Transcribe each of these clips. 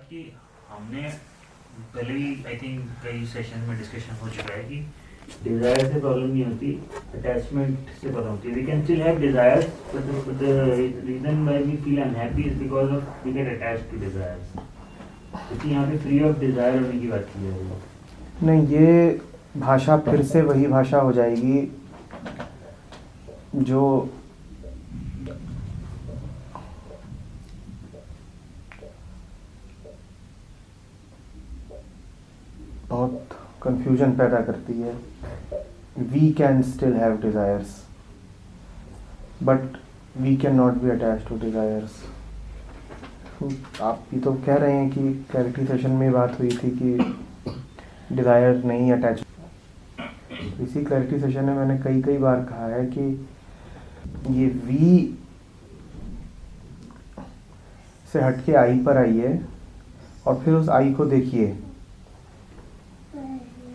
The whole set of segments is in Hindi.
कि हमने पहले भी आई थिंक कई सेशन में डिस्कशन हो चुका है कि डिजायर से प्रॉब्लम नहीं होती, अटैचमेंट से प्रॉब्लम होती है. We can still have desires but the reason why we feel unhappy is because of we get attached to desires. क्योंकि यहाँ पे फ्री ऑफ डिजायर होने की बात की जा रही है. नहीं, ये भाषा फिर से वही भाषा हो जाएगी जो बहुत कंफ्यूजन पैदा करती है. We can still have desires but we can not be attached to desires. आप ये तो कह रहे हैं कि क्लैरिटी सेशन में बात हुई थी कि डिज़ायर नहीं अटैच. इसी क्लैरिटी सेशन में मैंने कई बार कहा है कि ये वी से हट के आई पर आइए और फिर उस आई को देखिए.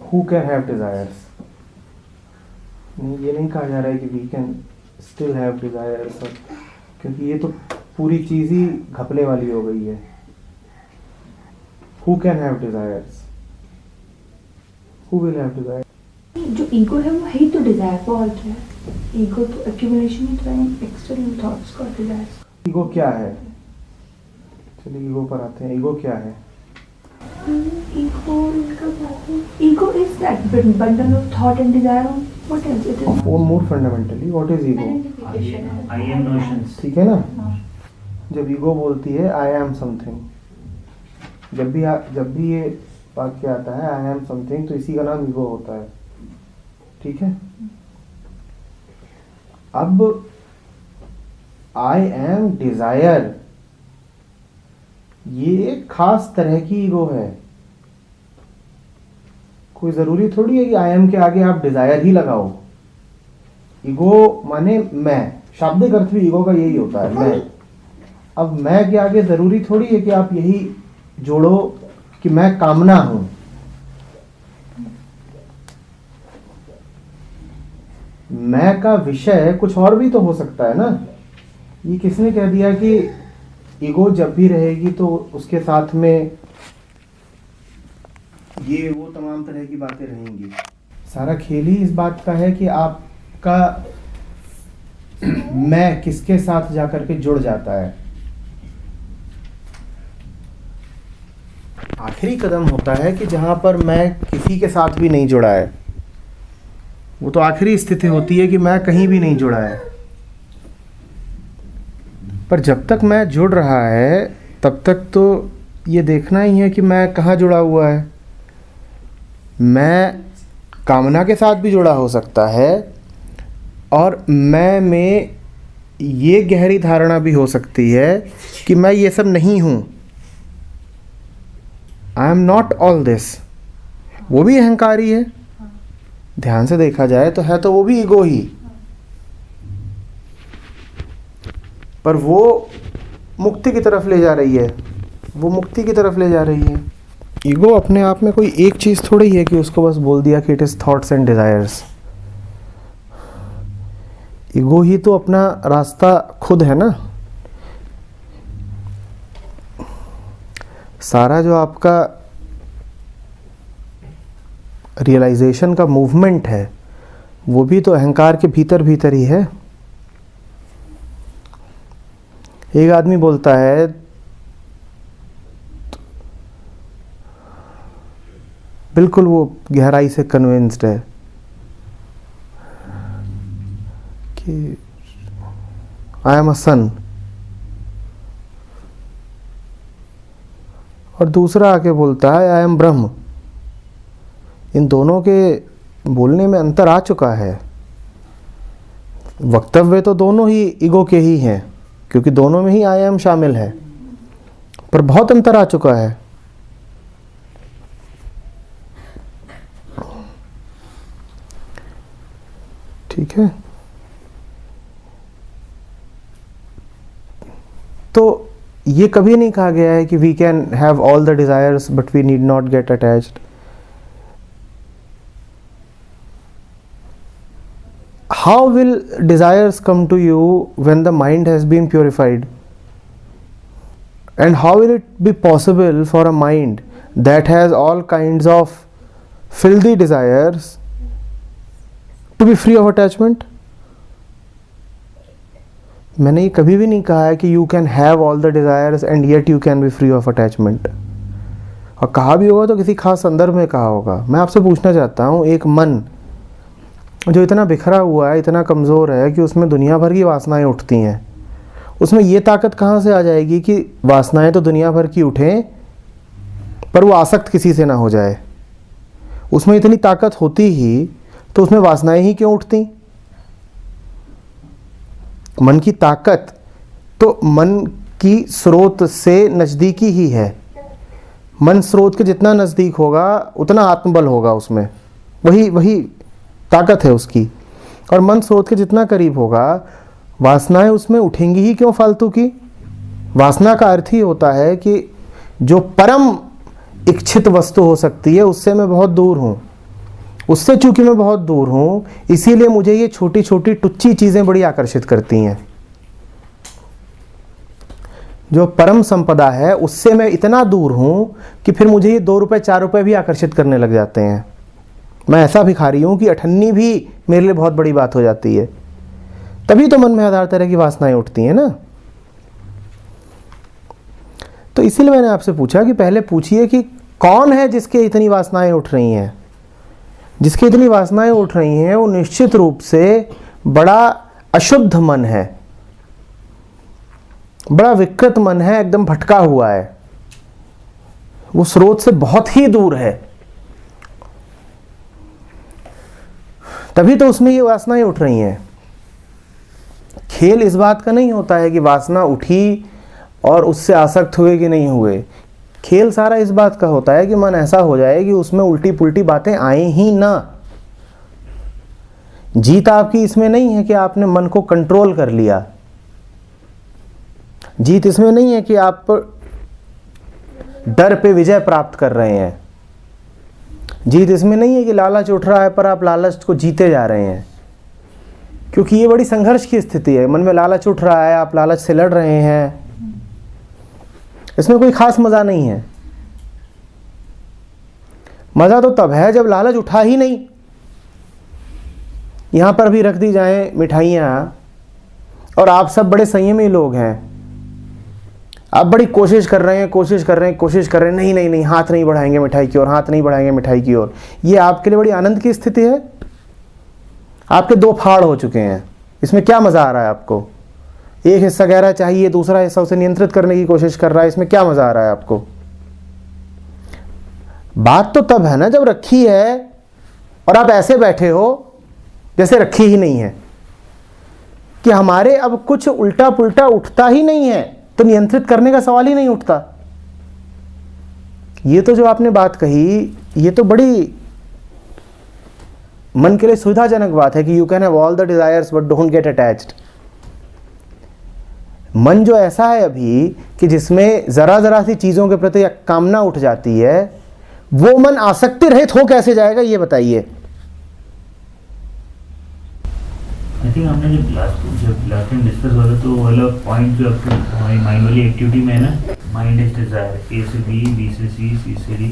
Who can have desires? ये नहीं कहा जा रहा है कि we can still have desires, क्योंकि ये तो पूरी चीज़ ही घपले वाली हो गई है. Who can have desires? Who will have desires? जो ईगो है वो है ही तो डिजायर को. और क्या है ईगो? तो एक्यूमुलेशन ही तो है एक्सटर्नल थॉट्स का डिजायर. ईगो क्या है? चलिए ईगो पर आते हैं. ईगो क्या है? Ego is that bundle of thought and desire. What else? It is More fundamentally, what is ego? I am notions. ठीक है ना. जब ईगो बोलती है I am something, जब भी ये वाक्य आता है I am something, तो इसी का नाम ईगो होता है. ठीक है. अब I am desire, ये एक खास तरह की ईगो है. कोई जरूरी थोड़ी है कि आई एम के आगे आप डिजायर ही लगाओ. ईगो माने मैं. शाब्दिक अर्थ भी ईगो का यही होता है, मैं. अब मैं के आगे जरूरी थोड़ी है कि आप यही जोड़ो कि मैं कामना हूं. मैं का विषय कुछ और भी तो हो सकता है ना. ये किसने कह दिया कि ईगो जब भी रहेगी तो उसके साथ में ये वो तमाम तरह की बातें रहेंगी. सारा खेल ही इस बात का है कि आपका मैं किसके साथ जाकर के जुड़ जाता है. आखिरी कदम होता है कि जहां पर मैं किसी के साथ भी नहीं जुड़ा है. वो तो आखिरी स्थिति होती है कि मैं कहीं भी नहीं जुड़ा है. पर जब तक मैं जुड़ रहा है तब तक तो ये देखना ही है कि मैं कहाँ जुड़ा हुआ है. मैं कामना के साथ भी जुड़ा हो सकता है और मैं में ये गहरी धारणा भी हो सकती है कि मैं ये सब नहीं हूँ. I am not all this. वो भी अहंकारी है. ध्यान से देखा जाए तो वो भी ईगो ही. पर वो मुक्ति की तरफ ले जा रही है. वो मुक्ति की तरफ ले जा रही है. ईगो अपने आप में कोई एक चीज़ थोड़ी है कि उसको बस बोल दिया कि it is thoughts and desires. Ego ही तो अपना रास्ता खुद है ना. सारा जो आपका रियलाइजेशन का मूवमेंट है वो भी तो अहंकार के भीतर ही है. एक आदमी बोलता है बिल्कुल वो गहराई से कन्विंस्ड है कि आई एम अ सन, और दूसरा आके बोलता है आई एम ब्रह्म. इन दोनों के बोलने में अंतर आ चुका है. वक्तव्य तो दोनों ही ईगो के ही हैं क्योंकि दोनों में ही आई एम शामिल है, पर बहुत अंतर आ चुका है. ठीक है. तो ये कभी नहीं कहा गया है कि we can have all the desires but we need not get attached. How will desires come to you when the mind has been purified? And how will it be possible for a mind that has all kinds of filthy desires to be free of attachment? मैंने ये कभी भी नहीं कहा है कि you can have all the desires and yet you can be free of attachment. और कहा भी होगा तो किसी खास संदर्भ में कहा होगा. मैं आपसे पूछना चाहता हूँ, एक मन जो इतना बिखरा हुआ है, इतना कमज़ोर है कि उसमें दुनिया भर की वासनाएं उठती हैं, उसमें ये ताकत कहाँ से आ जाएगी कि वासनाएं तो दुनिया भर की उठें पर वो आसक्त किसी से ना हो जाए? उसमें इतनी ताकत होती ही तो उसमें वासनाएं ही क्यों उठती? मन की ताकत तो मन की स्रोत से नज़दीकी ही है. मन स्रोत के जितना नज़दीक होगा उतना आत्मबल होगा उसमें, वही ताकत है उसकी. और मन स्रोत के जितना करीब होगा वासनाएं उसमें उठेंगी ही क्यों फालतू की? वासना का अर्थ ही होता है कि जो परम इच्छित वस्तु हो सकती है उससे मैं बहुत दूर हूँ. उससे चूंकि मैं बहुत दूर हूँ इसीलिए मुझे ये छोटी छोटी टुच्ची चीज़ें बड़ी आकर्षित करती हैं. जो परम संपदा है उससे मैं इतना दूर हूँ कि फिर मुझे ये 2 रुपए 4 रुपए भी आकर्षित करने लग जाते हैं. मैं ऐसा भिखारी हूँ कि अठन्नी भी मेरे लिए बहुत बड़ी बात हो जाती है. तभी तो मन में हजार तरह की वासनाएं उठती हैं ना. तो इसीलिए मैंने आपसे पूछा कि पहले पूछिए कि कौन है जिसके इतनी वासनाएं उठ रही हैं. जिसकी इतनी वासनाएं उठ रही हैं वो निश्चित रूप से बड़ा अशुद्ध मन है, बड़ा विकृत मन है, एकदम भटका हुआ है, वो स्रोत से बहुत ही दूर है. तभी तो उसमें ये वासनाएं उठ रही हैं. खेल इस बात का नहीं होता है कि वासना उठी और उससे आसक्त हुए कि नहीं हुए. खेल सारा इस बात का होता है कि मन ऐसा हो जाए कि उसमें उल्टी पुल्टी बातें आए ही ना. जीत आपकी इसमें नहीं है कि आपने मन को कंट्रोल कर लिया. जीत इसमें नहीं है कि आप डर पे विजय प्राप्त कर रहे हैं. जीत इसमें नहीं है कि लालच उठ रहा है पर आप लालच को जीते जा रहे हैं, क्योंकि ये बड़ी संघर्ष की स्थिति है. मन में लालच उठ रहा है, आप लालच से लड़ रहे हैं, इसमें कोई खास मज़ा नहीं है. मज़ा तो तब है जब लालच उठा ही नहीं. यहाँ पर भी रख दी जाएं मिठाइयाँ और आप सब बड़े संयमी लोग हैं, आप बड़ी कोशिश कर रहे हैं, नहीं, हाथ नहीं बढ़ाएंगे मिठाई की ओर, हाथ नहीं बढ़ाएंगे मिठाई की ओर. ये आपके लिए बड़ी आनंद की स्थिति है. आपके 2 फाड़ हो चुके हैं. इसमें क्या मज़ा आ रहा है आपको? एक हिस्सा कह रहा है चाहिए, दूसरा हिस्सा उसे नियंत्रित करने की कोशिश कर रहा है. इसमें क्या मज़ा आ रहा है आपको? बात तो तब है ना जब रखी है और आप ऐसे बैठे हो जैसे रखी ही नहीं है, कि हमारे अब कुछ उल्टा पुल्टा उठता ही नहीं है तो नियंत्रित करने का सवाल ही नहीं उठता. ये तो जो आपने बात कही ये तो बड़ी मन के लिए सुविधाजनक बात है कि you can have all the desires but don't get attached. मन जो ऐसा है अभी कि जिसमें जरा सी चीजों के प्रति कामना उठ जाती है, वो मन आसक्ति रहित हो कैसे जाएगा ये बताइए. आई थिंक हमने जब लास्ट टाइम डिस्कस हुआ था तो वाला पॉइंट जो हमारी माइंड वाली एक्टिविटी में है ना, माइंड इज डिजायर, ए से बी, बी से सी, सी से डी.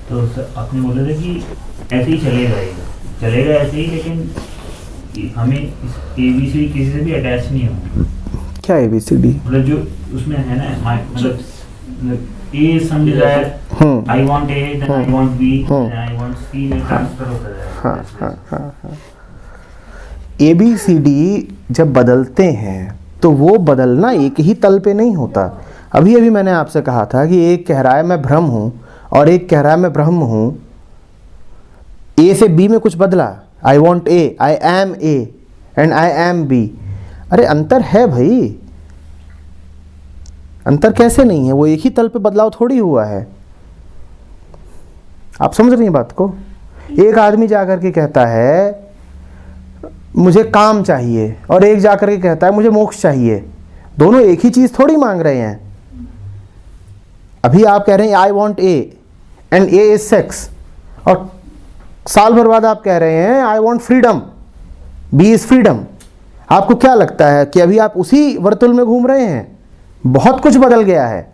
तो आपने बोला था कि ऐसे ही चलेगा ऐसे ही, लेकिन हमें ए बी सी किसी से भी अटैच नहीं होना. क्या ए बी सी डी मतलब जो उसमें है ना, मतलब a some desire, I want A, then I want B, then I want C, में ट्रांसफर होता है. हाँ. ABCD जब बदलते हैं तो वो बदलना एक ही तल पे नहीं होता. अभी मैंने आपसे कहा था कि एक कह रहा है मैं ब्रह्म हूँ और एक कह रहा है मैं ब्रह्म हूँ. A से B में कुछ बदला, I want A, I am A and I am B. अरे अंतर है भाई, अंतर कैसे नहीं है? वो एक ही तल पे बदलाव थोड़ी हुआ है. आप समझ रही हैं बात को? एक आदमी जाकर के कहता है मुझे काम चाहिए और एक जाकर के कहता है मुझे मोक्ष चाहिए. दोनों एक ही चीज थोड़ी मांग रहे हैं. अभी आप कह रहे हैं I want A and A is sex, और साल भर बाद आप कह रहे हैं I want freedom, B is freedom. आपको क्या लगता है कि अभी आप उसी वर्तुल में घूम रहे हैं? बहुत कुछ बदल गया है.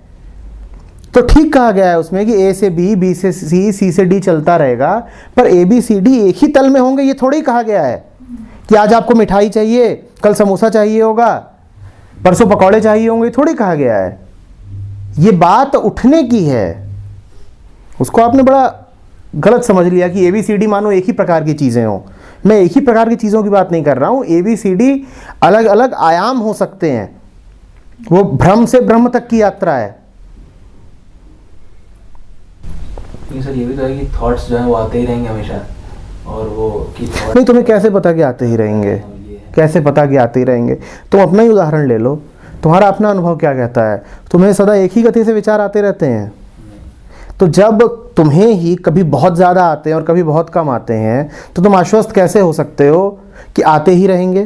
तो ठीक कहा गया है उसमें कि ए से बी, बी से सी, सी से डी चलता रहेगा, पर ए बी सी डी एक ही तल में होंगे, ये थोड़ी कहा गया है कि आज आपको मिठाई चाहिए, कल समोसा चाहिए होगा, परसों पकौड़े चाहिए होंगे, थोड़ी कहा गया है। ये बात उठने की है, उसको आपने बड़ा गलत समझ लिया कि ए बी सी डी मानो एक ही प्रकार की चीज़ें हों। मैं एक ही प्रकार की चीज़ों की बात नहीं कर रहा हूँ, ए बी सी डी अलग अलग आयाम हो सकते हैं, वो भ्रम से ब्रह्म तक की यात्रा है। सर ये भी तो है कि थॉट्स जो है वो आते ही रहेंगे हमेशा, और वो कि नहीं, तुम्हें कैसे पता कि आते ही रहेंगे? कैसे पता कि आते ही रहेंगे? तुम अपना ही उदाहरण ले लो, तुम्हारा अपना अनुभव क्या कहता है? तुम्हें सदा एक ही गति से विचार आते रहते हैं। तो जब तुम्हें ही कभी बहुत ज़्यादा आते हैं और कभी बहुत कम आते हैं, तो तुम आश्वस्त कैसे हो सकते हो कि आते ही रहेंगे?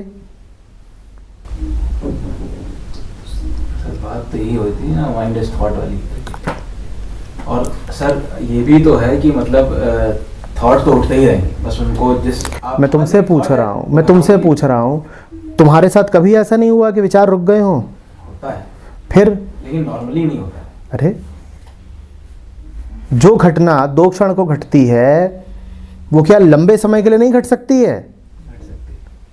सर बात तो यही होती है ना, माइंड इज थॉट वाली। और सर ये भी तो है कि मतलब थॉट तो उठते ही रहेंगे, बस उनको मैं तुमसे पूछ रहा हूँ, तुम्हारे साथ कभी ऐसा नहीं हुआ कि विचार रुक गए हों? होता है, फिर? लेकिन नॉर्मली नहीं होता। अरे जो घटना 2 क्षण को घटती है, वो क्या लंबे समय के लिए नहीं घट सकती है?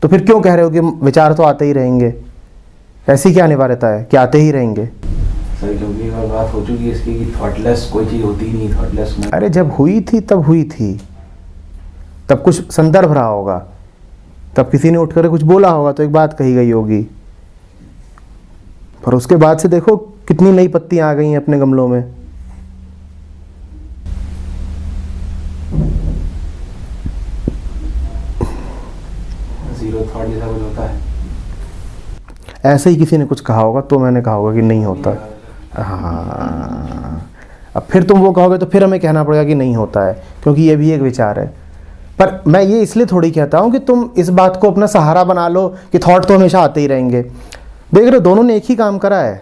तो फिर क्यों कह रहे हो कि विचार तो आते ही रहेंगे? ऐसी क्या अनिवार्यता है कि आते ही रहेंगे? सर क्योंकि एक बार बात हो चुकी है इसकी कि थॉटलेस कोई चीज़ होती ही नहीं, थॉटलेस। अरे जब हुई थी तब हुई थी, तब कुछ संदर्भ रहा होगा, तब किसी ने उठकर कुछ बोला होगा, तो एक बात कही गई होगी, पर उसके बाद से देखो कितनी नई पत्तियां आ गई हैं अपने गमलों में। जीरो थॉट जैसा कुछ होता है, ऐसे ही किसी ने कुछ कहा होगा, तो मैंने कहा होगा कि नहीं होता। हाँ, अब फिर तुम वो कहोगे तो फिर हमें कहना पड़ेगा कि नहीं होता है, क्योंकि ये भी एक विचार है। पर मैं ये इसलिए थोड़ी कहता हूँ कि तुम इस बात को अपना सहारा बना लो कि थॉट तो हमेशा आते ही रहेंगे। देख रहे हो, दोनों ने एक ही काम करा है।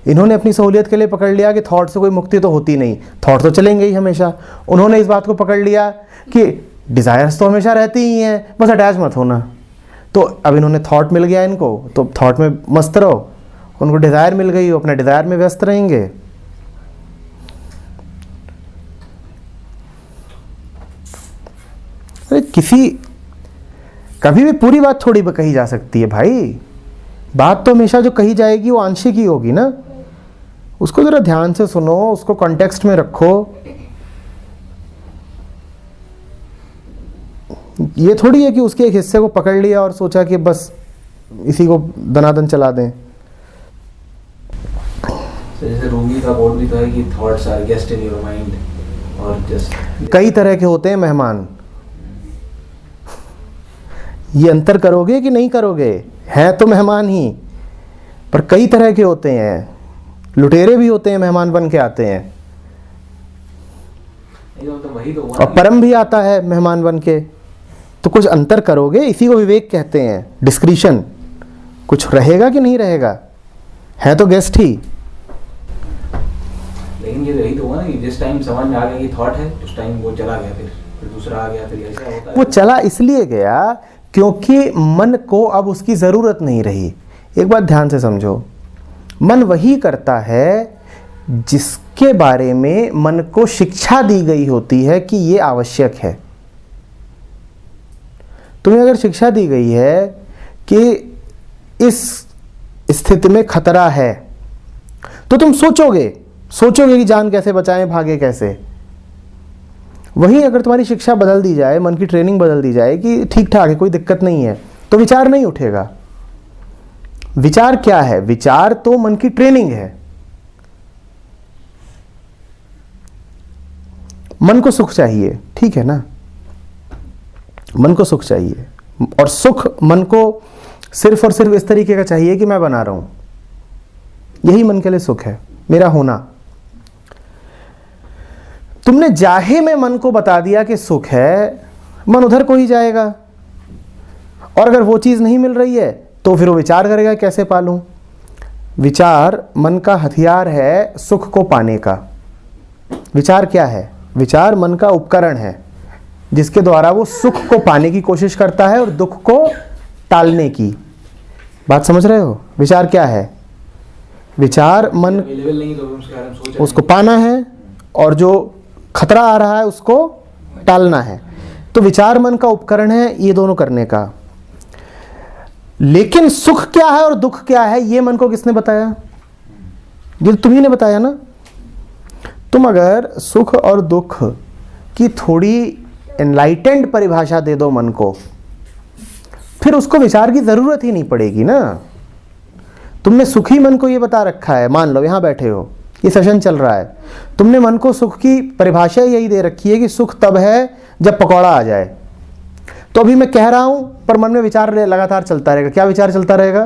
इन्होंने अपनी सहूलियत के लिए पकड़ लिया कि थॉट से कोई मुक्ति तो होती नहीं, थॉट तो चलेंगे ही हमेशा। उन्होंने इस बात को पकड़ लिया कि डिज़ायर्स तो हमेशा रहती ही हैं, बस अटैच मत होना। तो अब इन्होंने थॉट मिल गया इनको, तो थॉट में मस्त रहो। उनको डिज़ायर मिल गई, वो अपने डिज़ायर में व्यस्त रहेंगे। अरे कभी भी पूरी बात थोड़ी कही जा सकती है भाई। बात तो हमेशा जो कही जाएगी वो आंशिक ही होगी ना। उसको ज़रा ध्यान से सुनो, उसको कॉन्टेक्स्ट में रखो। ये थोड़ी है कि उसके एक हिस्से को पकड़ लिया और सोचा कि बस इसी को दनादन चला दें। जैसे रूमी का कोड भी तो है कि thoughts our guest in your mind, और जस्ट कई तरह के होते हैं मेहमान। ये अंतर करोगे कि नहीं करोगे? है तो मेहमान ही, पर कई तरह के होते हैं। लुटेरे भी होते हैं, मेहमान बन के आते हैं, तो वही तो और परम भी आता है मेहमान बन के। तो कुछ अंतर करोगे, इसी को विवेक कहते हैं, डिस्क्रिशन। कुछ रहेगा कि नहीं रहेगा? है तो गेस्ट ही। लेकिन ये यही तो हुआ ना कि जिस टाइम समझ में आ गया कि थॉट है, उस टाइम वो चला गया, फिर दूसरा आ गया, फिर ऐसा होता है। वो चला इसलिए गया क्योंकि मन को अब उसकी ज़रूरत नहीं रही। एक बात ध्यान से समझो, मन वही करता है जिसके बारे में मन को शिक्षा दी गई होती है कि ये आवश्यक है। तुम्हें अगर शिक्षा दी गई है कि इस स्थिति में खतरा है, तो तुम सोचोगे कि जान कैसे बचाएं, भागे कैसे। वहीं अगर तुम्हारी शिक्षा बदल दी जाए, मन की ट्रेनिंग बदल दी जाए कि ठीक ठाक है, कोई दिक्कत नहीं है, तो विचार नहीं उठेगा। विचार क्या है? विचार तो मन की ट्रेनिंग है। मन को सुख चाहिए, ठीक है ना? मन को सुख चाहिए, और सुख मन को सिर्फ और सिर्फ इस तरीके का चाहिए कि मैं बना रहा हूं। यही मन के लिए सुख है, मेरा होना। तुमने जाहे में मन को बता दिया कि सुख है, मन उधर को ही जाएगा। और अगर वो चीज़ नहीं मिल रही है तो फिर वो विचार करेगा कैसे पालूं। विचार मन का हथियार है सुख को पाने का। विचार क्या है? विचार मन का उपकरण है जिसके द्वारा वो सुख को पाने की कोशिश करता है और दुख को टालने की। बात समझ रहे हो? विचार क्या है? विचार मन अवेलेबल नहीं तो उसके बारे में सोच रहे उसको हैं। पाना है और जो खतरा आ रहा है उसको टालना है। तो विचार मन का उपकरण है ये दोनों करने का। लेकिन सुख क्या है और दुख क्या है ये मन को किसने बताया? ये तो तुम्ही ने बताया ना। तुम अगर सुख और दुख की थोड़ी एनलाइटेंड परिभाषा दे दो मन को, फिर उसको विचार की जरूरत ही नहीं पड़ेगी ना। तुमने सुखी मन को ये बता रखा है, मान लो यहां बैठे हो, ये सेशन चल रहा है, तुमने मन को सुख की परिभाषा यही दे रखी है कि सुख तब है जब पकौड़ा आ जाए। तो अभी मैं कह रहा हूं पर मन में विचार लगातार चलता रहेगा। क्या विचार चलता रहेगा?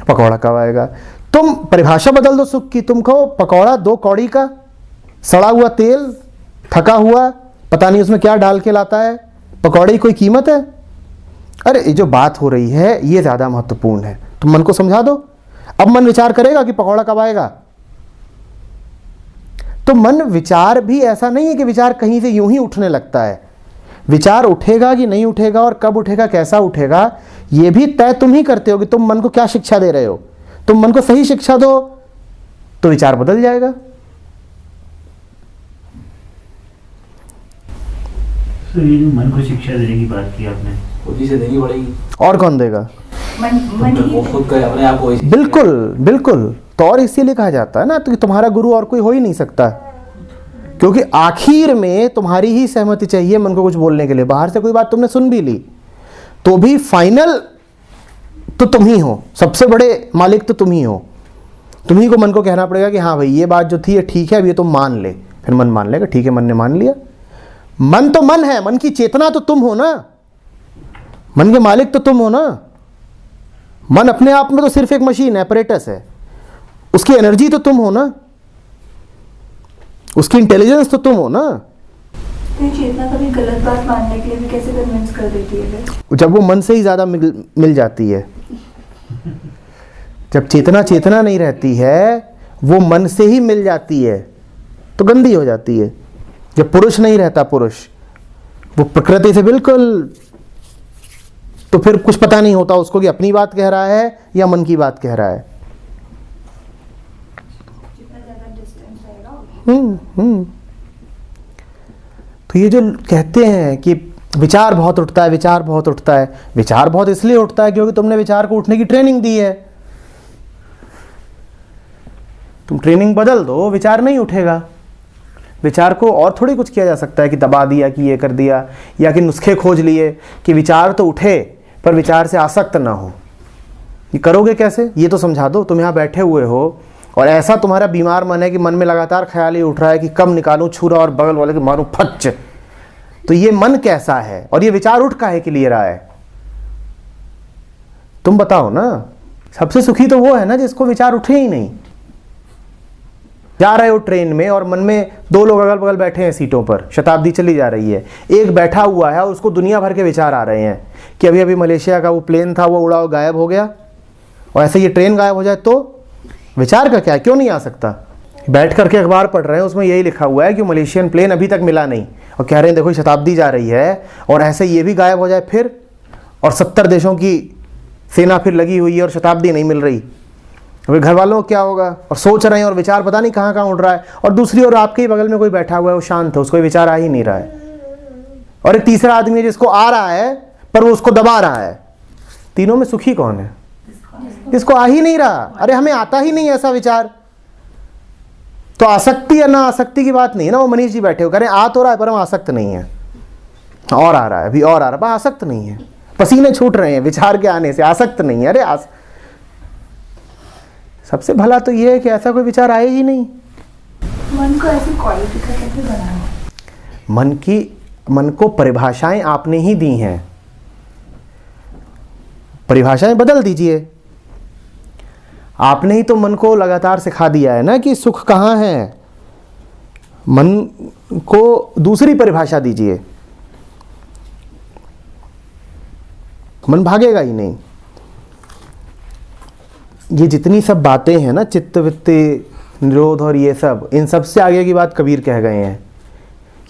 पकौड़ा कब आएगा। तुम परिभाषा बदल दो सुख की, तुम कहो पकौड़ा 2 कौड़ी का, सड़ा हुआ तेल, थका हुआ, पता नहीं उसमें क्या डाल के लाता है, पकौड़े की कोई कीमत है? अरे ये जो बात हो रही है ये ज्यादा महत्वपूर्ण है। तुम मन को समझा दो। अब मन विचार करेगा कि पकौड़ा कब आएगा। तो मन विचार भी ऐसा नहीं है कि विचार कहीं से यूं ही उठने लगता है। विचार उठेगा कि नहीं उठेगा और कब उठेगा, कैसा उठेगा, यह भी तय तुम ही करते हो कि तुम मन को क्या शिक्षा दे रहे हो। तुम मन को सही शिक्षा दो तो विचार बदल जाएगा। तो ये जो मन को शिक्षा देने की बात की आपने, खुद ही से देनी पड़ेगी। और कौन देगा? मन वो खुद का अपने आप को वही- बिल्कुल बिल्कुल। तो और इसीलिए कहा जाता है ना तो कि तुम्हारा गुरु और कोई हो ही नहीं सकता, क्योंकि आखिर में तुम्हारी ही सहमति चाहिए मन को कुछ बोलने के लिए। बाहर से कोई बात तुमने सुन भी ली तो भी फाइनल तो तुम ही हो, सबसे बड़े मालिक तो तुम ही हो। तुम्ही को मन को कहना पड़ेगा कि हाँ भाई ये बात जो थी ये ठीक है, अब ये तुम मान ले। फिर मन मान लेगा, ठीक है मन ने मान लिया। मन तो मन है, मन की चेतना तो तुम हो ना, मन के मालिक तो तुम हो ना। मन अपने आप में तो सिर्फ एक मशीन है, अपरेटस है। उसकी एनर्जी तो तुम हो ना, उसकी इंटेलिजेंस तो तुम हो ना। तो चेतना कभी गलत बात मानने के लिए भी कैसे कन्विंस कर देती है फिर? जब वो मन से ही ज्यादा मिल जाती है। जब चेतना नहीं रहती है, वो मन से ही मिल जाती है तो गंदी हो जाती है। जब पुरुष नहीं रहता, पुरुष वो प्रकृति से बिल्कुल, तो फिर कुछ पता नहीं होता उसको कि अपनी बात कह रहा है या मन की बात कह रहा है। जितना ज्यादा डिस्टेंस रहेगा तो ये जो कहते हैं कि विचार बहुत उठता है, विचार बहुत उठता है, विचार बहुत इसलिए उठता है क्योंकि तुमने विचार को उठने की ट्रेनिंग दी है। तुम ट्रेनिंग बदल दो, विचार नहीं उठेगा। विचार को और थोड़ी कुछ किया जा सकता है कि दबा दिया, कि ये कर दिया, या कि नुस्खे खोज लिए कि विचार तो उठे पर विचार से आसक्त ना हो। ये करोगे कैसे, ये तो समझा दो। तुम यहाँ बैठे हुए हो और ऐसा तुम्हारा बीमार मन है कि मन में लगातार ख्याल ही उठ रहा है कि कब निकालूं छुरा और बगल वाले के मारूं फच। तो ये मन कैसा है और ये विचार उठ काहे के लिए रहा है, तुम बताओ ना। सबसे सुखी तो वो है ना जिसको विचार उठे ही नहीं। जा रहे हो ट्रेन में और मन में 2 लोग अगल बगल बैठे हैं सीटों पर, शताब्दी चली जा रही है, एक बैठा हुआ है और उसको दुनिया भर के विचार आ रहे हैं कि अभी अभी मलेशिया का वो प्लेन था वो उड़ा और गायब हो गया, और ऐसे ये ट्रेन गायब हो जाए तो विचार का क्या, क्यों नहीं आ सकता। बैठ करके अखबार पढ़ रहे हैं, उसमें यही लिखा हुआ है कि मलेशियन प्लेन अभी तक मिला नहीं, और कह रहे हैं देखो शताब्दी जा रही है और ऐसे ये भी गायब हो जाए फिर, और 70 देशों की सेना फिर लगी हुई है और शताब्दी नहीं मिल रही। अभी घर वालों को क्या होगा, और सोच रहे हैं और विचार पता नहीं कहाँ कहाँ उड़ रहा है। और दूसरी ओर आपके ही बगल में कोई बैठा हुआ है, वो शांत है, उसको विचार आ ही नहीं रहा है। और एक तीसरा आदमी है जिसको आ रहा है पर वो उसको दबा रहा है। तीनों में सुखी कौन है? जिसको आ ही नहीं रहा। अरे हमें आता ही नहीं ऐसा विचार। तो आसक्ति या ना आसक्ति की बात नहीं है ना। वो मनीष जी बैठे हो कह रहे हैं आ तो रहा है पर हम आसक्त नहीं है, और आ रहा है, अभी और आ रहा है, आसक्त नहीं है। पसीने छूट रहे हैं विचार के आने से, आसक्त नहीं है। अरे सबसे भला तो ये है कि ऐसा कोई विचार आए ही नहीं। मन को ऐसी क्वालिटी का कैसे बनाना? मन को परिभाषाएं आपने ही दी हैं, परिभाषाएं बदल दीजिए। आपने ही तो मन को लगातार सिखा दिया है ना कि सुख कहाँ है। मन को दूसरी परिभाषा दीजिए, मन भागेगा ही नहीं। ये जितनी सब बातें हैं ना, चित्त वृत्ति निरोध और ये सब, इन सब से आगे की बात कबीर कह गए हैं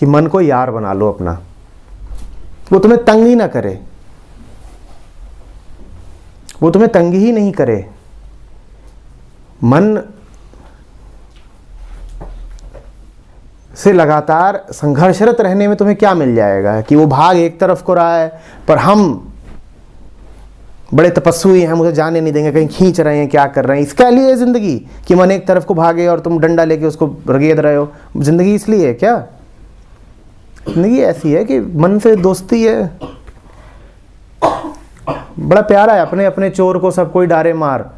कि मन को यार बना लो अपना, वो तुम्हें तंग ही ना करे, वो तुम्हें तंग ही नहीं करे। मन से लगातार संघर्षरत रहने में तुम्हें क्या मिल जाएगा कि वो भाग एक तरफ को रहा है, पर हम बड़े तपस्वी हैं, मुझे जाने नहीं देंगे, कहीं खींच रहे हैं, क्या कर रहे हैं। इसके लिए ज़िंदगी कि मन एक तरफ को भागे और तुम डंडा लेके उसको रगेद रहे हो। ज़िंदगी इसलिए है क्या? ज़िंदगी ऐसी है कि मन से दोस्ती है। बड़ा प्यारा है, अपने अपने चोर को सब कोई डारे मार।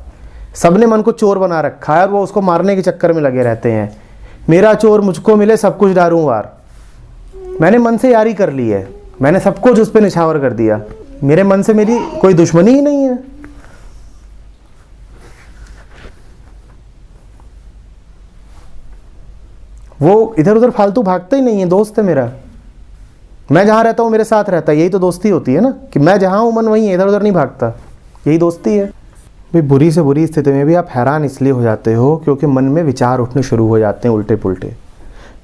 सबने मन को चोर बना रखा है और वो उसको मारने के चक्कर में लगे रहते हैं। मेरा चोर मुझको मिले, सब कुछ डारूं वार। मैंने मन से यारी कर ली है, मैंने सब कुछ उस पर निछावर कर दिया। मेरे मन से मेरी कोई दुश्मनी ही नहीं है। वो इधर उधर फालतू भागता ही नहीं है, दोस्त है मेरा। मैं जहां रहता हूं मेरे साथ रहता है, यही तो दोस्ती होती है ना, कि मैं जहां हूं मन वहीं है, इधर उधर नहीं भागता, यही दोस्ती है। भाई बुरी से बुरी स्थिति में भी आप हैरान इसलिए हो जाते हो क्योंकि मन में विचार उठने शुरू हो जाते हैं उल्टे पुल्टे।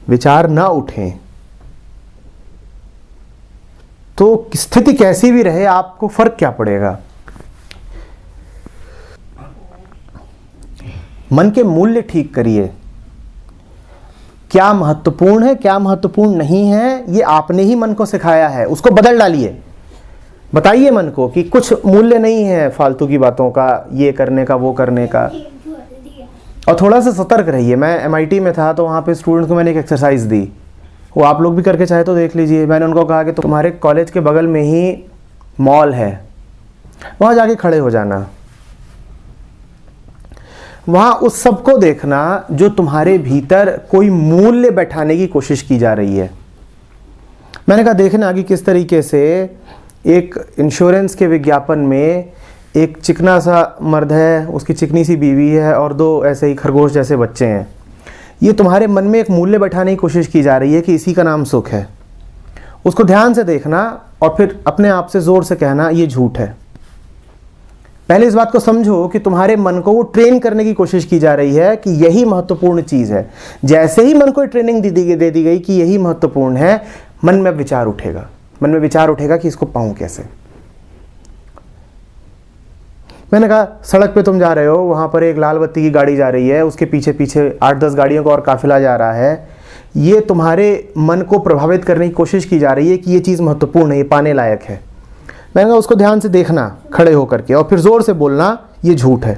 विचार ना उठें तो स्थिति कैसी भी रहे आपको फर्क क्या पड़ेगा। मन के मूल्य ठीक करिए। क्या महत्वपूर्ण है, क्या महत्वपूर्ण नहीं है, ये आपने ही मन को सिखाया है, उसको बदल डालिए। बताइए मन को कि कुछ मूल्य नहीं है फालतू की बातों का, ये करने का, वो करने का। और थोड़ा सा सतर्क रहिए। मैं MIT में था तो वहाँ पे स्टूडेंट्स को मैंने एक एक्सरसाइज दी, वो आप लोग भी करके चाहे तो देख लीजिए। मैंने उनको कहा कि तुम्हारे कॉलेज के बगल में ही मॉल है, वहाँ जाके खड़े हो जाना, वहाँ उस सब को देखना जो तुम्हारे भीतर कोई मूल्य बैठाने की कोशिश की जा रही है। मैंने कहा देखना कि किस तरीके से एक इंश्योरेंस के विज्ञापन में एक चिकना सा मर्द है, उसकी चिकनी सी बीवी है और 2 ऐसे ही खरगोश जैसे बच्चे हैं। ये तुम्हारे मन में एक मूल्य बैठाने की कोशिश की जा रही है कि इसी का नाम सुख है। उसको ध्यान से देखना और फिर अपने आप से ज़ोर से कहना ये झूठ है। पहले इस बात को समझो कि तुम्हारे मन को वो ट्रेन करने की कोशिश की जा रही है कि यही महत्वपूर्ण चीज़ है। जैसे ही मन को ट्रेनिंग दे दी गई कि यही महत्वपूर्ण है, मन में विचार उठेगा। मन में विचार उठेगा कि इसको पाऊं कैसे। मैंने कहा सड़क पे तुम जा रहे हो, वहाँ पर एक लाल बत्ती की गाड़ी जा रही है, उसके पीछे पीछे 8-10 गाड़ियों का और काफिला जा रहा है। ये तुम्हारे मन को प्रभावित करने की कोशिश की जा रही है कि ये चीज़ महत्वपूर्ण है, ये पाने लायक है। मैंने कहा उसको ध्यान से देखना खड़े होकर के और फिर ज़ोर से बोलना ये झूठ है।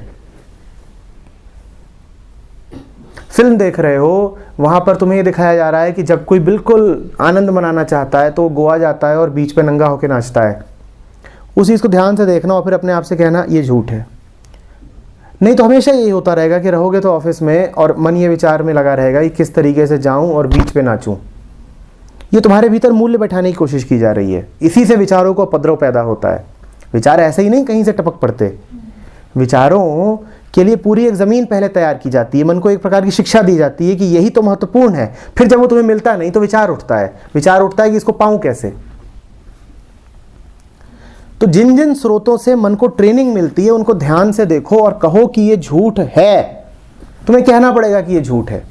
फिल्म देख रहे हो, वहाँ पर तुम्हें ये दिखाया जा रहा है कि जब कोई बिल्कुल आनंद मनाना चाहता है तो वो गोवा जाता है और बीच पे नंगा होकर नाचता है। उस चीज़ को ध्यान से देखना और फिर अपने आप से कहना ये झूठ है। नहीं तो हमेशा यही होता रहेगा कि रहोगे तो ऑफिस में और मन ये विचार में लगा रहेगा कि किस तरीके से जाऊं और बीच पे नाचूं। ये तुम्हारे भीतर मूल्य बैठाने की कोशिश की जा रही है। इसी से विचारों को उपद्रव पैदा होता है। विचार ऐसे ही नहीं कहीं से टपक पड़ते। विचारों के लिए पूरी एक ज़मीन पहले तैयार की जाती है। मन को एक प्रकार की शिक्षा दी जाती है कि यही तो महत्वपूर्ण है। फिर जब वो तुम्हें मिलता नहीं तो विचार उठता है। विचार उठता है कि इसको पाऊं कैसे। तो जिन जिन स्रोतों से मन को ट्रेनिंग मिलती है उनको ध्यान से देखो और कहो कि ये झूठ है। तुम्हें कहना पड़ेगा कि ये झूठ है।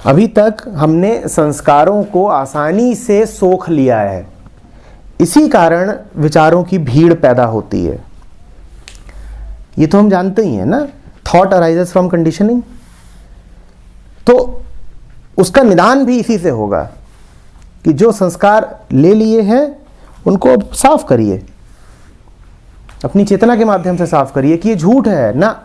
अभी तक हमने संस्कारों को आसानी से सोख लिया है, इसी कारण विचारों की भीड़ पैदा होती है। ये तो हम जानते ही हैं ना, थॉट अराइजेस फ्रॉम कंडीशनिंग। तो उसका निदान भी इसी से होगा कि जो संस्कार ले लिए हैं उनको साफ करिए, अपनी चेतना के माध्यम से साफ करिए कि ये झूठ है ना।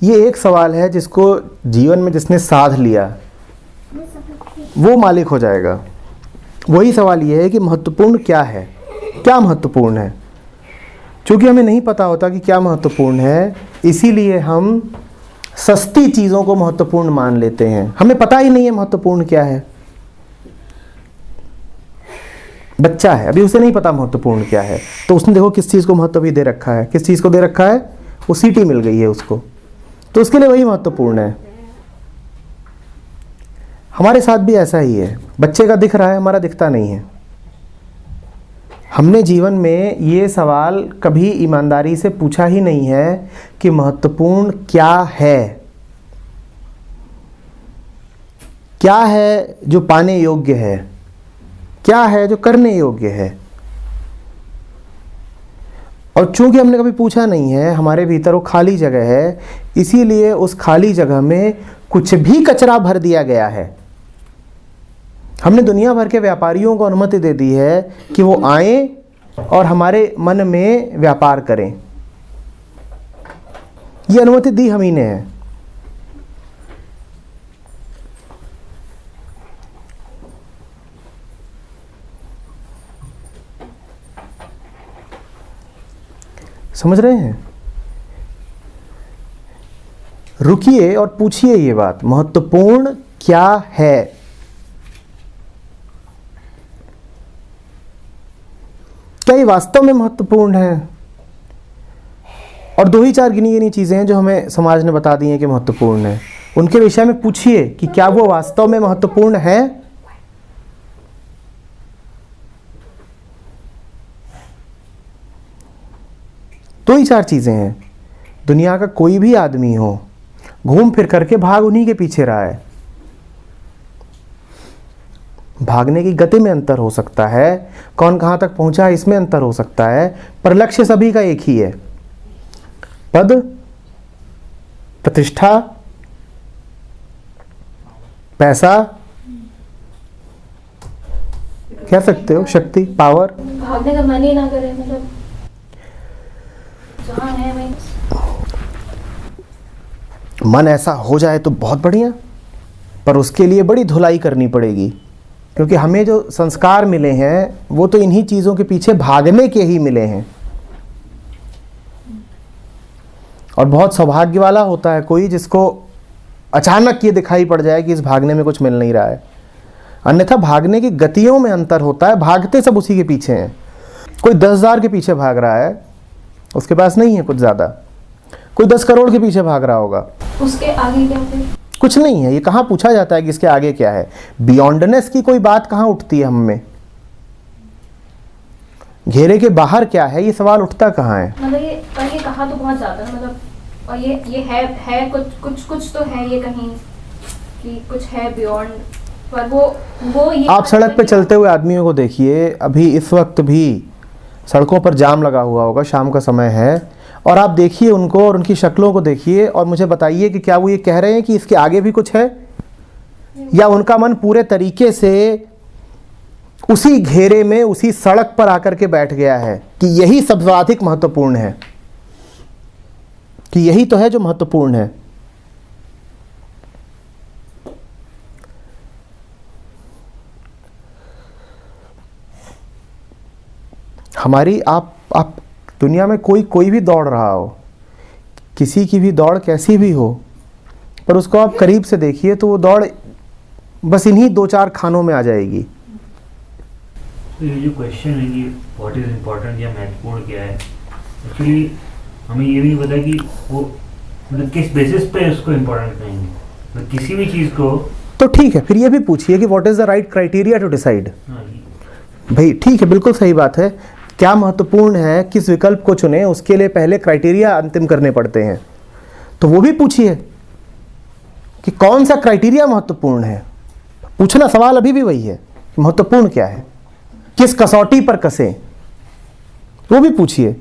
ये एक सवाल है जिसको जीवन में जिसने साध लिया वो मालिक हो जाएगा। वही सवाल ये है कि महत्वपूर्ण क्या है, क्या महत्वपूर्ण है। क्योंकि हमें नहीं पता होता कि क्या महत्वपूर्ण है, इसीलिए हम सस्ती चीज़ों को महत्वपूर्ण मान लेते हैं। हमें पता ही नहीं है महत्वपूर्ण क्या है। बच्चा है, अभी उसे नहीं पता महत्वपूर्ण क्या है, तो उसने देखो किस चीज़ को महत्व भी दे रखा है। किस चीज़ को दे रखा है? वो सीटी मिल गई है उसको, तो उसके लिए वही महत्वपूर्ण है। हमारे साथ भी ऐसा ही है। बच्चे का दिख रहा है, हमारा दिखता नहीं है। हमने जीवन में ये सवाल कभी ईमानदारी से पूछा ही नहीं है कि महत्वपूर्ण क्या है, क्या है जो पाने योग्य है, क्या है जो करने योग्य है। और चूंकि हमने कभी पूछा नहीं है, हमारे भीतर वो खाली जगह है, इसीलिए उस खाली जगह में कुछ भी कचरा भर दिया गया है। हमने दुनिया भर के व्यापारियों को अनुमति दे दी है कि वो आएं और हमारे मन में व्यापार करें। ये अनुमति दी हम ही ने है। समझ रहे हैं? रुकिए और पूछिए ये बात, महत्वपूर्ण क्या है? क्या ये वास्तव में महत्वपूर्ण है? और 2 ही 4 गिनी गिनी चीजें हैं जो हमें समाज ने बता दी हैं कि महत्वपूर्ण है। उनके विषय में पूछिए कि क्या वो वास्तव में महत्वपूर्ण है? दो ही 4 चीजें हैं। दुनिया का कोई भी आदमी हो, घूम फिर करके भाग उन्हीं के पीछे रहा है। भागने की गति में अंतर हो सकता है, कौन कहां तक पहुंचा है इसमें अंतर हो सकता है, पर लक्ष्य सभी का एक ही है। पद, प्रतिष्ठा, पैसा, कह सकते हो शक्ति, पावर। भागने का मन ही ना करे, मतलब जहाँ है वहीं। मन ऐसा हो जाए तो बहुत बढ़िया, पर उसके लिए बड़ी धुलाई करनी पड़ेगी, क्योंकि हमें जो संस्कार मिले हैं वो तो इन्हीं चीज़ों के पीछे भागने के ही मिले हैं। और बहुत सौभाग्य वाला होता है कोई जिसको अचानक ये दिखाई पड़ जाए कि इस भागने में कुछ मिल नहीं रहा है। अन्यथा भागने की गतियों में अंतर होता है, भागते सब उसी के पीछे हैं। कोई 10,000 के पीछे भाग रहा है, उसके पास नहीं है कुछ ज़्यादा, कोई 10 करोड़ के पीछे भाग रहा होगा, उसके आगे क्या फिर? कुछ नहीं है। ये कहाँ पूछा जाता है कि इसके आगे क्या है? बियॉन्डनेस की कोई बात कहाँ उठती है हम में? घेरे के बाहर क्या है, ये सवाल उठता कहाँ है? मतलब ये कहा तो बहुत ज्यादा है, मतलब और ये है कुछ तो है ये कहीं कि कुछ है बियॉन्ड, पर वो ये आप सड़क पे चलते हुए आदमियों को देखिए, अभी इस वक्त भी सड़कों पर जाम लगा हुआ होगा, शाम का समय है, और आप देखिए उनको और उनकी शक्लों को देखिए और मुझे बताइए कि क्या वो ये कह रहे हैं कि इसके आगे भी कुछ है, या उनका मन पूरे तरीके से उसी घेरे में, उसी सड़क पर आकर के बैठ गया है कि यही सबसे अधिक महत्वपूर्ण है, कि यही तो है जो महत्वपूर्ण है। हमारी आप दुनिया में कोई भी दौड़ रहा हो, किसी की भी दौड़ कैसी भी हो, पर उसको आप करीब से देखिए तो वो दौड़ बस इन्हीं 2-4 खानों में आ जाएगी। तो ये जो क्वेश्चन है कि व्हाट इज इम्पोर्टेंट या महत्वपूर्ण क्या है, एक्चुअली हमें ये भी पता कि वो मतलब किस बेसिस पे उसको इम्पोर्टेंट कहेंगे, मतलब किसी भी चीज़ को। तो ठीक है, फिर ये भी पूछिए कि what is the right criteria to decide. हाँ, भाई ठीक है, बिल्कुल सही बात है, क्या महत्वपूर्ण है, किस विकल्प को चुने, उसके लिए पहले क्राइटेरिया अंतिम करने पड़ते हैं। तो वो भी पूछिए कि कौन सा क्राइटेरिया महत्वपूर्ण है। पूछना सवाल अभी भी वही है कि महत्वपूर्ण क्या है, किस कसौटी पर कसे, वो भी पूछिए।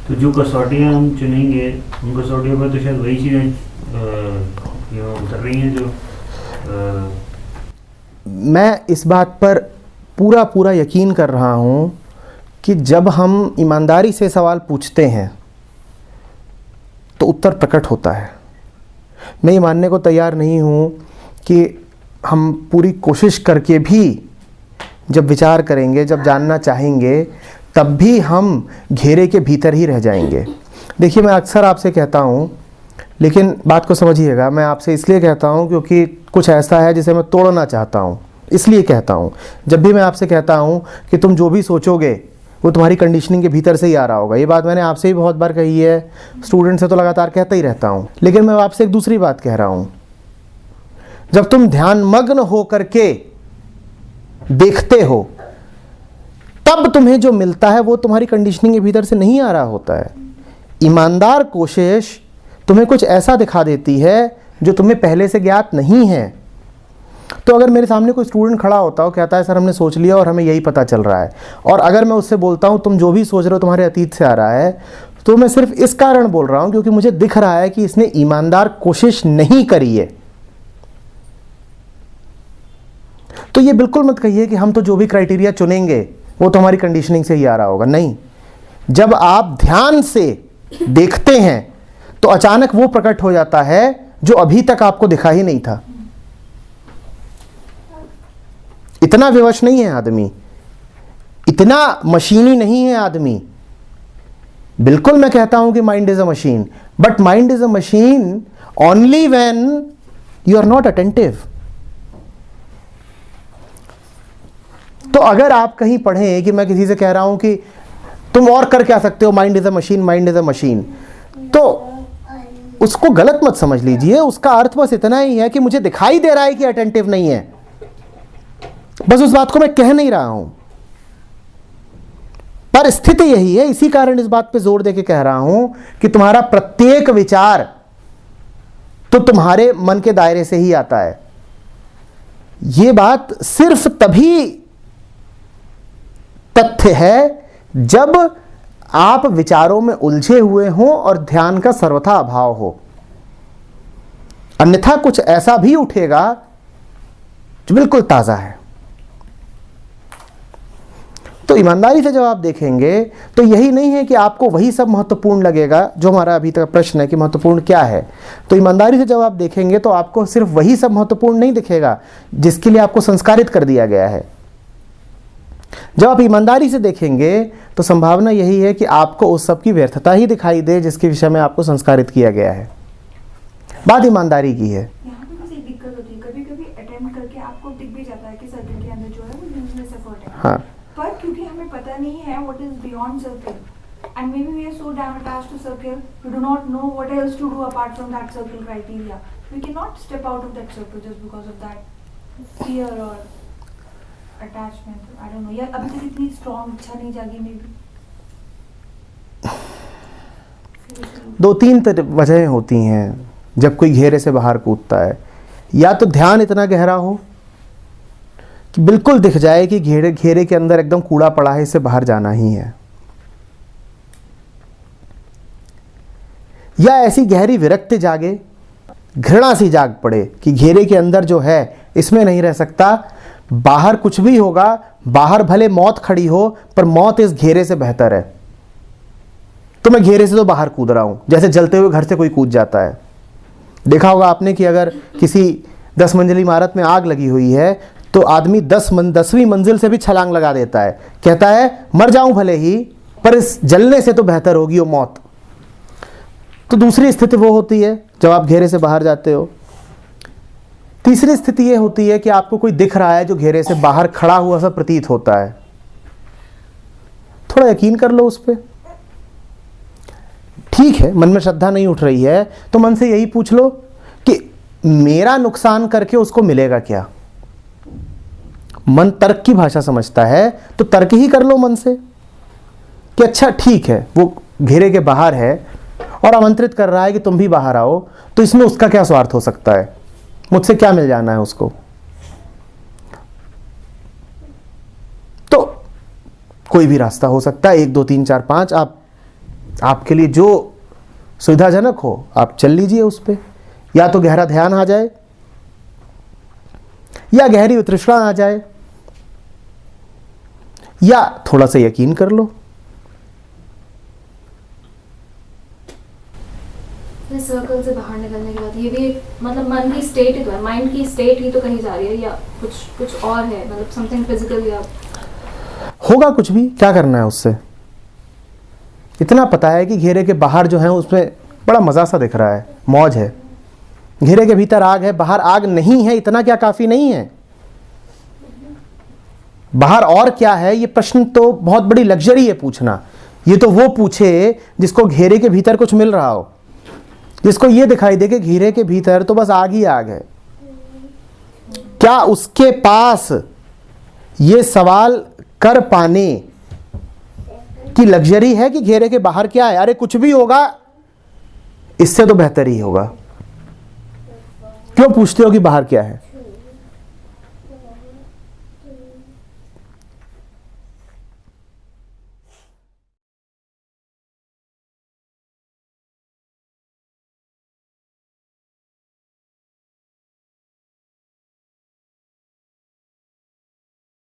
तो जो कसौटियाँ हम चुनेंगे उन कसौटियों पर तो शायद वही चीज़ें उतर रही हैं जो मैं इस बात पर पूरा यकीन कर रहा हूँ कि जब हम ईमानदारी से सवाल पूछते हैं तो उत्तर प्रकट होता है। मैं ये मानने को तैयार नहीं हूँ कि हम पूरी कोशिश करके भी जब विचार करेंगे, जब जानना चाहेंगे, तब भी हम घेरे के भीतर ही रह जाएंगे। देखिए, मैं अक्सर आपसे कहता हूँ, लेकिन बात को समझिएगा, मैं आपसे इसलिए कहता हूँ क्योंकि कुछ ऐसा है जिसे मैं तोड़ना चाहता हूँ, इसलिए कहता हूँ। जब भी मैं आपसे कहता हूँ कि तुम जो भी सोचोगे वो तुम्हारी कंडीशनिंग के भीतर से ही आ रहा होगा, ये बात मैंने आपसे ही बहुत बार कही है, स्टूडेंट से तो लगातार कहता ही रहता हूँ। लेकिन मैं आपसे एक दूसरी बात कह रहा हूँ, जब तुम ध्यान मग्न हो करके देखते हो तब तुम्हें जो मिलता है वो तुम्हारी कंडीशनिंग के भीतर से नहीं आ रहा होता है। ईमानदार कोशिश तुम्हें कुछ ऐसा दिखा देती है जो तुम्हें पहले से ज्ञात नहीं है। तो अगर मेरे सामने कोई स्टूडेंट खड़ा होता हो, कहता है सर हमने सोच लिया और हमें यही पता चल रहा है, और अगर मैं उससे बोलता हूँ तुम जो भी सोच रहे हो तुम्हारे अतीत से आ रहा है, तो मैं सिर्फ इस कारण बोल रहा हूँ क्योंकि मुझे दिख रहा है कि इसने ईमानदार कोशिश नहीं करी है। तो ये बिल्कुल मत कहिए कि हम तो जो भी क्राइटेरिया चुनेंगे वो तो हमारी कंडीशनिंग से ही आ रहा होगा। नहीं, जब आप ध्यान से देखते हैं तो अचानक वो प्रकट हो जाता है जो अभी तक आपको दिखा ही नहीं था। इतना विवश नहीं है आदमी, इतना मशीनी नहीं है आदमी। बिल्कुल मैं कहता हूं कि mind is a machine, but mind is a machine only when you are not attentive. तो अगर आप कहीं पढ़ें कि मैं किसी से कह रहा हूं कि तुम और कर क्या सकते हो, mind is a machine, mind is a machine, तो उसको गलत मत समझ लीजिए। उसका अर्थ बस इतना ही है कि मुझे दिखाई दे रहा है कि अटेंटिव नहीं है, बस उस बात को मैं कह नहीं रहा हूं। पर स्थिति यही है, इसी कारण इस बात पे जोर देके कह रहा हूं कि तुम्हारा प्रत्येक विचार तो तुम्हारे मन के दायरे से ही आता है। यह बात सिर्फ तभी तथ्य है जब आप विचारों में उलझे हुए हों और ध्यान का सर्वथा अभाव हो, अन्यथा कुछ ऐसा भी उठेगा जो बिल्कुल ताजा है। तो ईमानदारी से जब आप देखेंगे तो यही नहीं है कि आपको वही सब महत्वपूर्ण लगेगा जो हमारा अभी तक प्रश्न है कि महत्वपूर्ण क्या है। तो ईमानदारी से जब आप देखेंगे तो आपको सिर्फ वही सब महत्वपूर्ण नहीं दिखेगा जिसके लिए आपको संस्कारित कर दिया गया है। जब आप ईमानदारी से देखेंगे तो संभावना यही है कि आपको उस सब की व्यर्थता ही दिखाई दे जिसके विषय में आपको संस्कारित किया गया है। बात ईमानदारी की है। यहाँ पे बस एक दिक्कत होती है, कभी कभी अटेम्प्ट करके आपको दिख भी जाता है कि सर्कल के अंदर जो है वो यूजलेस एफर्ट है। हाँ, पर क्योंकि हमें पता नहीं है what is beyond circle and maybe we are so damn attached to circle, we do not know what else to do apart from that circle criteria. We can not step out of that circle just because of that fear और अटैचमेंट। आई डोंट नो, या अभी तक इतनी स्ट्रांग इच्छा नहीं जागी मे बी। दो तीन वजहें होती हैं जब कोई घेरे से बाहर कूदता है। या तो ध्यान इतना गहरा हो कि बिल्कुल दिख जाए कि घेरे के अंदर एकदम कूड़ा पड़ा है, इससे बाहर जाना ही है। या ऐसी गहरी विरक्ति जागे, घृणा सी जाग पड़े कि घेरे के अंदर जो है इसमें नहीं रह सकता, बाहर कुछ भी होगा, बाहर भले मौत खड़ी हो पर मौत इस घेरे से बेहतर है, तो मैं घेरे से तो बाहर कूद रहा हूं। जैसे जलते हुए घर से कोई कूद जाता है। देखा होगा आपने कि अगर किसी 10 मंजिली इमारत में आग लगी हुई है तो आदमी 10वीं मंजिल से भी छलांग लगा देता है, कहता है मर जाऊं भले ही पर इस जलने से तो बेहतर होगी वो मौत। तो दूसरी स्थिति वो होती है जब आप घेरे से बाहर जाते हो। तीसरी स्थिति ये होती है कि आपको कोई दिख रहा है जो घेरे से बाहर खड़ा हुआ सा प्रतीत होता है। थोड़ा यकीन कर लो उस पर। ठीक है, मन में श्रद्धा नहीं उठ रही है तो मन से यही पूछ लो कि मेरा नुकसान करके उसको मिलेगा क्या। मन तर्क की भाषा समझता है तो तर्क ही कर लो मन से कि अच्छा ठीक है, वो घेरे के बाहर है और आमंत्रित कर रहा है कि तुम भी बाहर आओ, तो इसमें उसका क्या स्वार्थ हो सकता है, मुझसे क्या मिल जाना है उसको। तो कोई भी रास्ता हो सकता है, 1 2 3 4 5 आपके लिए जो सुविधाजनक हो आप चल लीजिए उस पे। या तो गहरा ध्यान आ जाए या गहरी उत्तृष्णा आ जाए या थोड़ा सा यकीन कर लो। सर्कल से बाहर निकलने के बाद ये भी मतलब मन की स्टेट ही तो है, माइंड की स्टेट ही तो कहीं जा रही है या कुछ और है, मतलब समथिंग फिजिकल या होगा कुछ भी। क्या करना है उससे? इतना पता है कि घेरे के बाहर जो है उसमें बड़ा मजा सा दिख रहा है, मौज है। घेरे के भीतर आग है, बाहर आग नहीं है, इतना क्या काफी नहीं है? बाहर और क्या है ये प्रश्न तो बहुत बड़ी लग्जरी है पूछना। ये तो वो पूछे जिसको घेरे के भीतर कुछ मिल रहा हो, जिसको ये दिखाई दे कि घेरे के भीतर तो बस आग ही आग है। क्या उसके पास ये सवाल कर पाने कि लग्जरी है कि घेरे के बाहर क्या है, अरे कुछ भी होगा इससे तो बेहतर ही होगा। क्यों पूछते हो कि बाहर क्या है?